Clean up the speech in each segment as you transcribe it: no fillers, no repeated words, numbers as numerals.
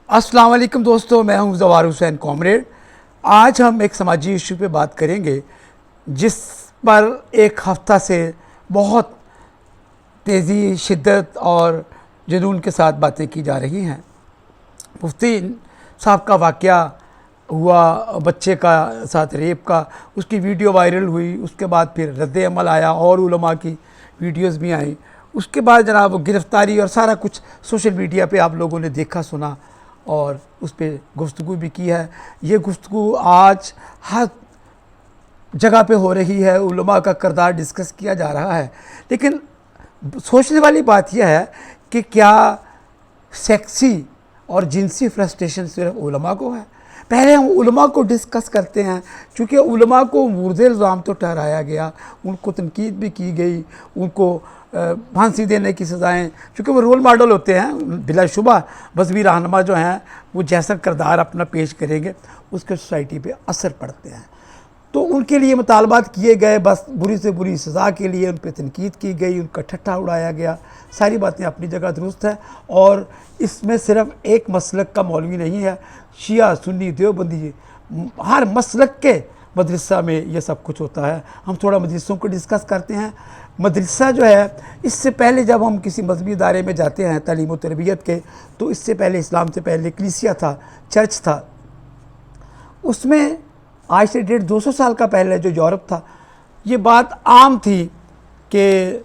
अस्सलाम वालेकुम दोस्तों, मैं हूं ज़वार हुसैन कॉमरेड। आज हम एक समाजी इशू पे बात करेंगे जिस पर एक हफ़्ता से बहुत तेज़ी, शिद्दत और जुनून के साथ बातें की जा रही हैं। मुफ्ती साहब का वाक़या हुआ, बच्चे का साथ रेप का, उसकी वीडियो वायरल हुई, उसके बाद फिर रद्द अमल आया और उलमा की वीडियोस भी आई। उसके बाद जनाब गिरफ़्तारी और सारा कुछ सोशल मीडिया पे आप लोगों ने देखा सुना और उस पर गुफ्तगू भी की है। ये गुफ्तगू आज हर जगह पे हो रही है, उलमा का किरदार डिस्कस किया जा रहा है। लेकिन सोचने वाली बात यह है कि क्या सेक्सी और जिनसी फ्रस्ट्रेशन सिर्फ उलमा को है? पहले हम उलमा को डिस्कस करते हैं, चूँकि उलमा को मुर्द इल्ज़ाम तो ठहराया गया, उनको तनकीद भी की गई, उनको फांसी देने की सज़ाएँ, चूँकि वो रोल मॉडल होते हैं बिलाशुबा। मज़हबी रहनुमा जो हैं वो जैसा किरदार अपना पेश करेंगे उसके सोसाइटी पे असर पड़ते हैं। तो उनके लिए मुतालबात किए गए, बस बुरी से बुरी सज़ा के लिए उन पर तनकीद की गई, उनका ठट्ठा उड़ाया गया। सारी बातें अपनी जगह दुरुस्त है और इसमें सिर्फ एक मसलक का मौलवी नहीं है, शिया, सुन्नी, देवबंदी, हर मसलक के मदरसा में ये सब कुछ होता है। हम थोड़ा मदरसों को डिस्कस करते हैं। मदरसा जो है, इससे पहले जब हम किसी मजहबी इदारे में जाते हैं तालीम व तरबियत के, तो इससे पहले, इस्लाम से पहले कलीसिया था, चर्च था। उसमें आज से 150-200 साल का पहले जो यूरोप था, ये बात आम थी कि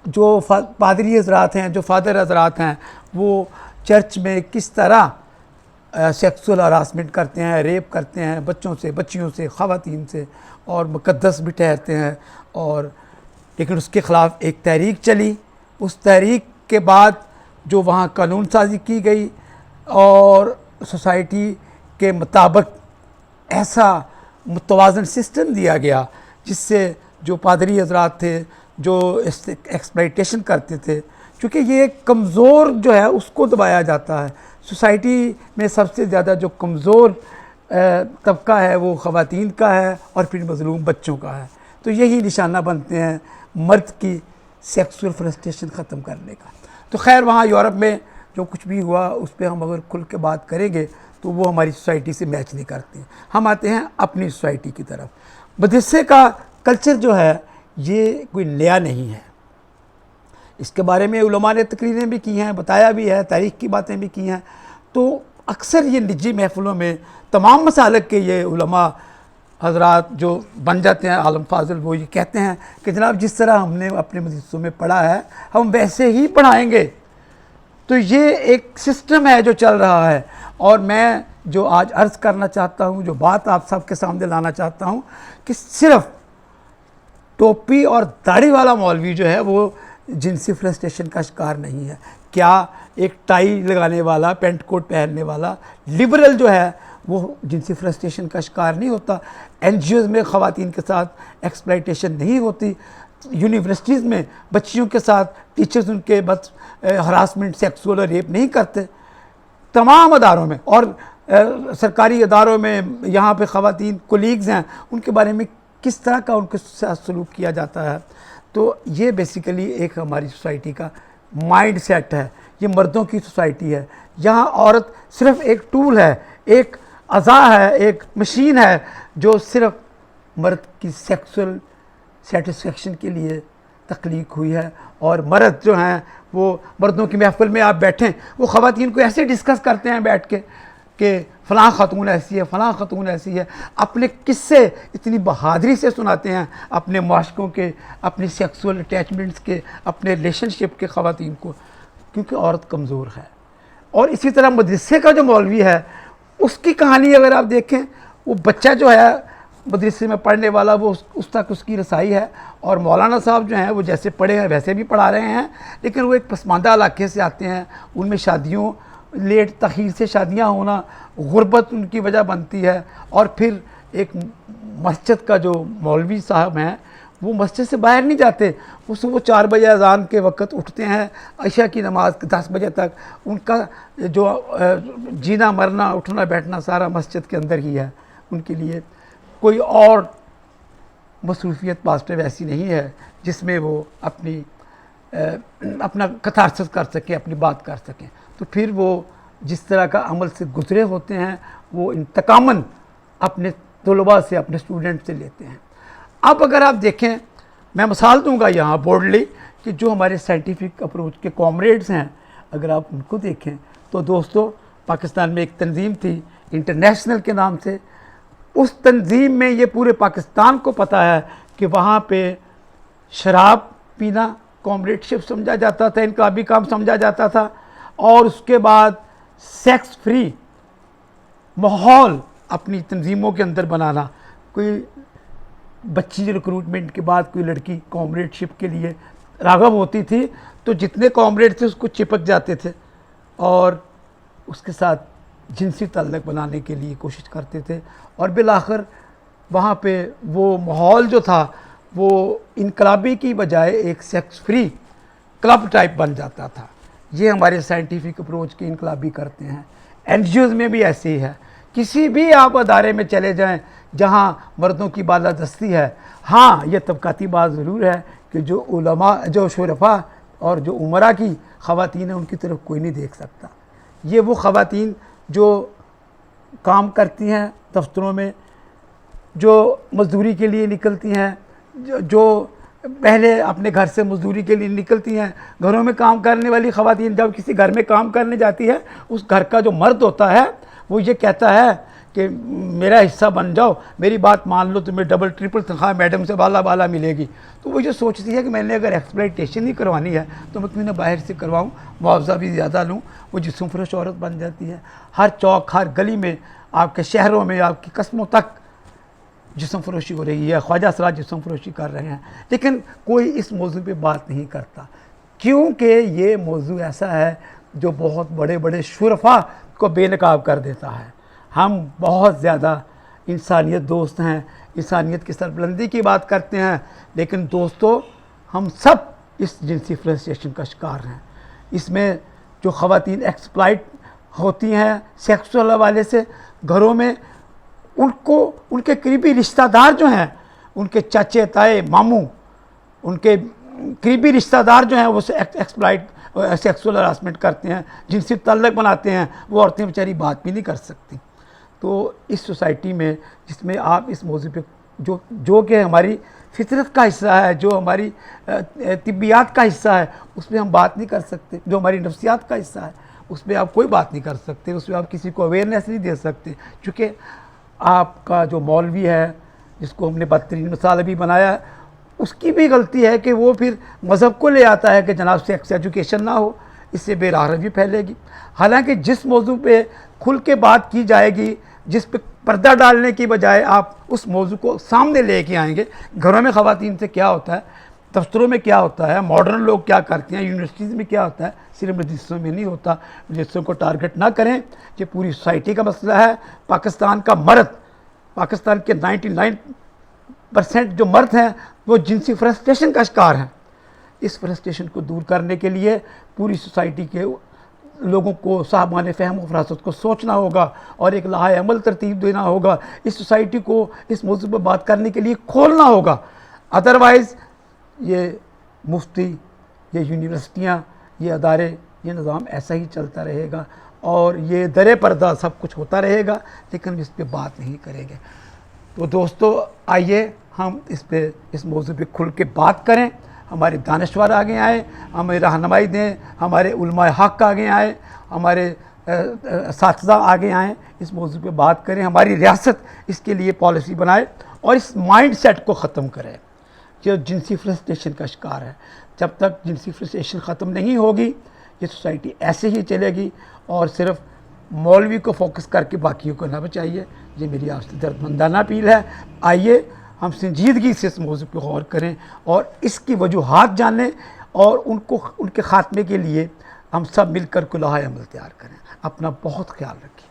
जो पादरी हज़रात हैं, जो फादर हज़रात हैं, वो चर्च में किस तरह सेक्सुअल हरासमेंट करते हैं, रेप करते हैं बच्चों से, बच्चियों से, ख़वातीन से, और मुक़द्दस भी ठहरते हैं। और लेकिन उसके ख़िलाफ़ एक तहरीक चली। उस तहरीक के बाद जो वहाँ कानून साजी की गई और सोसाइटी के मुताबिक ऐसा मुतवाज़न सिस्टम दिया गया जिससे जो पादरी हज़रात थे जो एक्सप्लॉइटेशन करते थे, क्योंकि ये कमज़ोर जो है उसको दबाया जाता है। सोसाइटी में सबसे ज़्यादा जो कमज़ोर तबका है वो ख़वातीन का है और फिर मज़लूम बच्चों का है। तो यही निशाना बनते हैं मर्द की सेक्सुअल फ्रस्ट्रेशन ख़त्म करने का। तो खैर, वहाँ यूरोप में जो कुछ भी हुआ उस पर हम अगर खुल के बात करेंगे तो वो हमारी सोसाइटी से मैच नहीं करते। हम आते हैं अपनी सोसाइटी की तरफ। मदरसे का कल्चर जो है ये कोई नया नहीं है। इसके बारे में उलमा ने तकरीरें भी की हैं, बताया भी है, तारीख़ की बातें भी की हैं। तो अक्सर ये निजी महफ़िलों में तमाम मसालक के ये उलमा हज़रात जो बन जाते हैं आलम फाजिल, वो ये कहते हैं कि जनाब जिस तरह हमने अपने मदरसों में पढ़ा है हम वैसे ही पढ़ाएँगे। तो ये एक सिस्टम है जो चल रहा है। और मैं जो आज अर्ज़ करना चाहता हूँ, जो बात आप सबके सामने लाना चाहता हूँ, कि सिर्फ़ टोपी और दाढ़ी वाला मौलवी जो है वो जिनसी फ्रस्ट्रेशन का शिकार नहीं है। क्या एक टाई लगाने वाला, पेंट कोट पहनने वाला लिबरल जो है वो जिनसी फ्रस्ट्रेशन का शिकार नहीं होता? NGOs में ख़वातीन के साथ एक्सप्लॉइटेशन नहीं होती? यूनिवर्सिटीज़ में बच्चियों के साथ टीचर्स उनके बस हरासमेंट, सेक्सुअल और रेप नहीं करते? तमाम अदारों में और सरकारी अदारों में यहाँ पे ख़वातीन कोलीग्स हैं, उनके बारे में किस तरह का उनके साथ सलूक किया जाता है? तो ये बेसिकली एक हमारी सोसाइटी का माइंड सेट है। ये मर्दों की सोसाइटी है। यहाँ औरत सिर्फ़ एक टूल है, एक अज़ा है, एक मशीन है जो सिर्फ़ मर्द की सेक्सुअल सेटिस्फेक्शन के लिए तख्लीक हुई है। और मर्द जो हैं वो मर्दों की महफ़िल में आप बैठें, वो ख़वातीन को ऐसे डिस्कस करते हैं बैठ के कि फ़लाँ ख़तून ऐसी है, फ़लाँ ख़तून ऐसी है। अपने किस्से इतनी बहादुरी से सुनाते हैं अपने माशकों के, अपने सेक्सुअल अटैचमेंट्स के, अपने रिलेशनशिप के ख़वातीन को, क्योंकि औरत कमज़ोर है। और इसी तरह मदरसे का जो मौलवी है उसकी कहानी अगर आप देखें, वो बच्चा जो है मदरसे में पढ़ने वाला, वो उस तक उसकी रसाई है। और मौलाना साहब जो हैं वो जैसे पढ़े हैं वैसे भी पढ़ा रहे हैं, लेकिन वो एक पसमानदा इलाके से आते हैं। उनमें शादियों, लेट तख़ीर से शादियाँ होना गुर्बत उनकी वजह बनती है। और फिर एक मस्जिद का जो मौलवी साहब हैं वो मस्जिद से बाहर नहीं जाते। वो सुबह 4 बजे अज़ान के वक़्त उठते हैं, इशा की नमाज 10 बजे तक उनका जो जीना मरना, उठना बैठना सारा मस्जिद के अंदर ही है। उनके लिए कोई और मसरूफ़ियत पास पे वैसी नहीं है जिसमें वो अपना कथारसिस कर सकें, अपनी बात कर सकें। तो फिर वो जिस तरह का अमल से गुजरे होते हैं वो इंतकामन अपने तलबा से, अपने स्टूडेंट से लेते हैं। अब अगर आप देखें, मैं मिसाल दूंगा यहाँ बोल्डली कि जो हमारे साइंटिफिक अप्रोच के कॉमरेड्स हैं, अगर आप उनको देखें तो दोस्तों, पाकिस्तान में एक तंजीम थी इंटरनेशनल के नाम से। उस तंजीम में ये पूरे पाकिस्तान को पता है कि वहाँ पे शराब पीना कॉमरेडशिप समझा जाता था, इनकलाबी काम समझा जाता था, और उसके बाद सेक्स फ्री माहौल अपनी तंजीमों के अंदर बनाना। कोई बच्ची रिक्रूटमेंट के बाद कोई लड़की कॉमरेडशिप के लिए राग़ब होती थी तो जितने कॉमरेड थे उसको चिपक जाते थे और उसके साथ जिनसी ताल्लुक़ बनाने के लिए कोशिश करते थे, और बिलाखिर वहाँ पे वो माहौल जो था वो इनकलाबी की बजाय एक सेक्स फ्री क्लब टाइप बन जाता था। ये हमारे साइंटिफिक अप्रोच के इनकलाबी करते हैं। एनजीओज़ में भी ऐसे ही है। किसी भी आप अदारे में चले जाएं जहाँ मर्दों की बालादस्ती है, हाँ ये तबकाती बात ज़रूर है कि जो उलमा, जो शुरफा और जो उमरा की ख़वातीन हैं उनकी तरफ कोई नहीं देख सकता। ये वो ख़वातीन जो काम करती हैं दफ्तरों में, जो मज़दूरी के लिए निकलती हैं, जो पहले अपने घर से मज़दूरी के लिए निकलती हैं, घरों में काम करने वाली ख़वातीन जब किसी घर में काम करने जाती है, उस घर का जो मर्द होता है वो ये कहता है कि मेरा हिस्सा बन जाओ, मेरी बात मान लो, तुम्हें डबल ट्रिपल तनख्वाह मैडम से बाला बाला मिलेगी। तो वो जो सोचती है कि मैंने अगर एक्सप्लॉइटेशन ही करवानी है तो मैं क्यों ना बाहर से करवाऊँ, मुआवजा भी ज़्यादा लूँ। वो जिस्म फरोश औरत बन जाती है। हर चौक, हर गली में, आपके शहरों में, आपकी कस्मों तक जिस्म फरोशी हो रही है, ख्वाजा असरात जिस्म फरोशी कर रहे हैं, लेकिन कोई इस मौजू पे बात नहीं करता क्योंकि ये मौजू ऐसा है जो बहुत बड़े बड़े शुरफा को बेनकाब कर देता है। हम बहुत ज़्यादा इंसानियत दोस्त हैं, इंसानियत की सरबुलंदी की बात करते हैं, लेकिन दोस्तों हम सब इस जिनसी फ्रस्ट्रेशन का शिकार हैं। इसमें जो ख़वातीन एक्सप्लॉइट होती हैं सेक्सुअल हवाले से घरों में, उनको उनके करीबी रिश्तेदार जो हैं, उनके चाचे ताए मामू, उनके करीबी रिश्तेदार जो हैं वो एक्सप्लॉइट सेक्सुअल हरासमेंट करते हैं, जिनसे ताल्लुक़ बनाते हैं। वो औरतें बेचारी बात भी नहीं कर सकती। तो इस सोसाइटी में जिसमें आप इस मौजू पे जो कि हमारी फितरत का हिस्सा है, जो हमारी तिब्बियात का हिस्सा है, उस पर हम बात नहीं कर सकते। जो हमारी नफ्सियात का हिस्सा है उस पर आप कोई बात नहीं कर सकते, उस पर आप किसी को अवेयरनेस नहीं दे सकते। चूँकि आपका जो मौलवी है, जिसको हमने बदतरीन मिसाल अभी बनाया, उसकी भी गलती है कि वो फिर मज़हब को ले आता है कि जनाब सेक्स एजुकेशन ना हो, इससे बेराहरवी फैलेगी। हालांकि जिस मौजू पे खुल के बात की जाएगी, जिस पे पर्दा डालने की बजाय आप उस मौजू को सामने लेके आएंगे, घरों में ख़वातीन से क्या होता है, दफ्तरों में क्या होता है, मॉडर्न लोग क्या करते हैं, यूनिवर्सिटीज़ में क्या होता है, सिर्फ मजलिसों में नहीं होता। मजलिसों को टारगेट ना करें, ये पूरी सोसाइटी का मसला है। पाकिस्तान का मर्द, पाकिस्तान के 99% जो मर्द हैं वो जिनसी फ्रस्ट्रेशन का शिकार हैं। इस फ्रस्ट्रेशन को दूर करने के लिए पूरी सोसाइटी के लोगों को साहबान फ़हम व फरासत को सोचना होगा और एक लाहे अमल तरतीब देना होगा। इस सोसाइटी को इस मौजू पर बात करने के लिए खोलना होगा। अदरवाइज़ ये मुफ्ती, ये यूनिवर्सिटियाँ, ये अदारे, ये निज़ाम ऐसा ही चलता रहेगा और ये दरे पर्दा सब कुछ होता रहेगा, लेकिन इस पर बात नहीं करेंगे। तो दोस्तों आइए हम इस मौजू पे खुल के बात करें। हमारे दानश्वर आगे आए, हमें रहनुमाई दें, हमारे उलमाए हक़ आगे आए, हमारे साथीज़ा आगे आएँ, इस मौजू पे बात करें। हमारी रियासत इसके लिए पॉलिसी बनाए और इस माइंड सेट को ख़त्म करें जो जिनसी फ्रस्ट्रेशन का शिकार है। जब तक जिनसी फ्रस्ट्रेशन ख़त्म नहीं होगी ये सोसाइटी ऐसे ही चलेगी और सिर्फ मौलवी को फोकस करके बाकियों को ना बचाइए। ये मेरी आपसे दर्दमंदाना अपील है। आइए हम संजीदगी से इस मौजू पर गौर करें और इसकी वजूहात जानें और उनके ख़ात्मे के लिए हम सब मिलकर कुलाह अमल तैयार करें। अपना बहुत ख्याल रखिए।